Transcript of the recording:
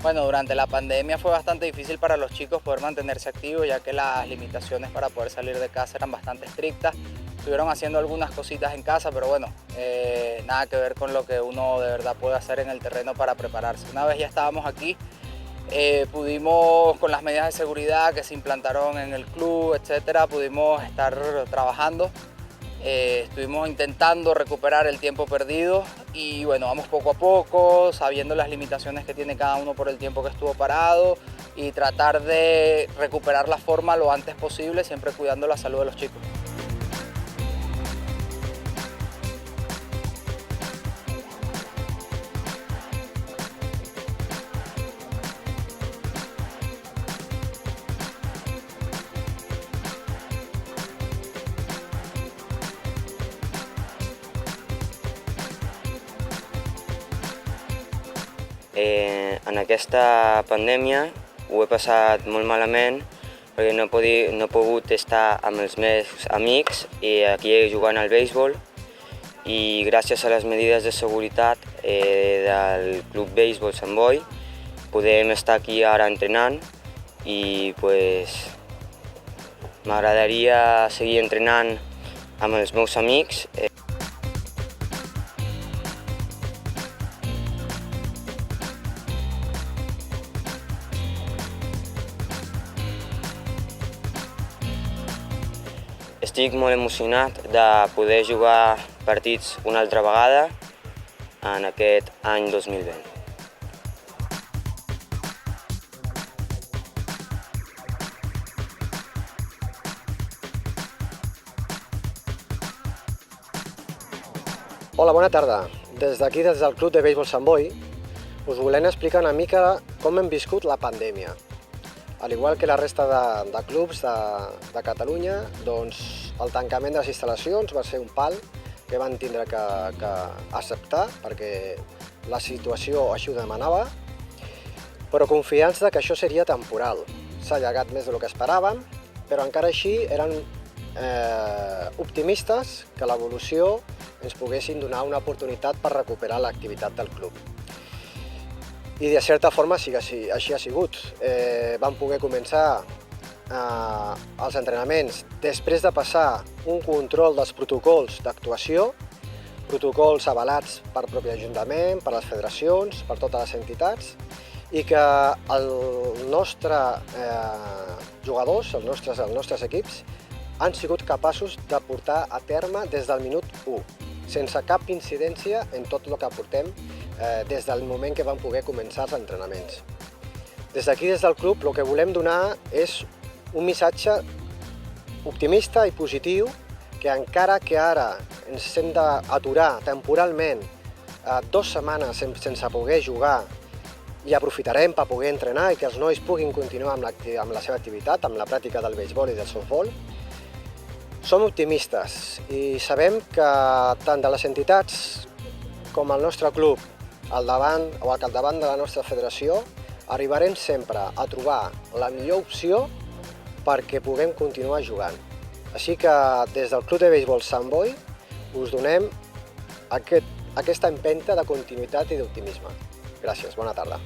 Bueno, durante la pandemia fue bastante difícil para los chicos poder mantenerse activos, ya que las limitaciones para poder salir de casa eran bastante estrictas. Estuvieron haciendo algunas cositas en casa, pero bueno, nada que ver con lo que uno de verdad puede hacer en el terreno para prepararse. Una vez ya estábamos aquí, pudimos, con las medidas de seguridad que se implantaron en el club, etcétera, pudimos estar trabajando. Estuvimos intentando recuperar el tiempo perdido y bueno, vamos poco a poco, sabiendo las limitaciones que tiene cada uno por el tiempo que estuvo parado y tratar de recuperar la forma lo antes posible, siempre cuidando la salud de los chicos. En aquesta pandèmia ho he passat molt malament perquè no he pogut estar amb els meus amics i aquí jugant al béisbol, i gràcies a les medides de seguretat del Club Béisbol Sant Boi podem estar aquí ara entrenant i m'agradaria seguir entrenant amb els meus amics. Estic molt emocionat de poder jugar partits una altra vegada en aquest any 2020. Hola, bona tarda. Des d'aquí, des del Club de Béisbol Sant Boi, us volem explicar una mica com hem viscut la pandèmia. Al igual que la resta de clubs de Catalunya, doncs el tancament de les instal·lacions va ser un pal que van tindre que acceptar perquè la situació així ho demanava, però confiants que això seria temporal. S'ha allargat més del que esperàvem, però encara així eren optimistes que l'evolució ens poguessin donar una oportunitat per recuperar l'activitat del club. I de certa forma així ha sigut. Vam poder començar els entrenaments després de passar un control dels protocols d'actuació, protocols avalats per propi Ajuntament, per les federacions, per totes les entitats, i que els nostres jugadors, els nostres equips, han sigut capaços de portar a terme des del minut 1, sense cap incidència en tot el que portem des del moment que vam poder començar els entrenaments. Des d'aquí, des del club, el que volem donar és un missatge optimista i positiu, que encara que ara ens hem d'aturar temporalment 2 setmanes sense poder jugar, i aprofitarem per poder entrenar i que els nois puguin continuar amb la seva activitat, amb la pràctica del béisbol i del softball. Som optimistes i sabem que tant de les entitats com el nostre club al capdavant de la nostra federació arribarem sempre a trobar la millor opció perquè puguem continuar jugant. Així que des del Club de Béisbol Sant Boi us donem aquesta empenta de continuïtat i d'optimisme. Gràcies, bona tarda.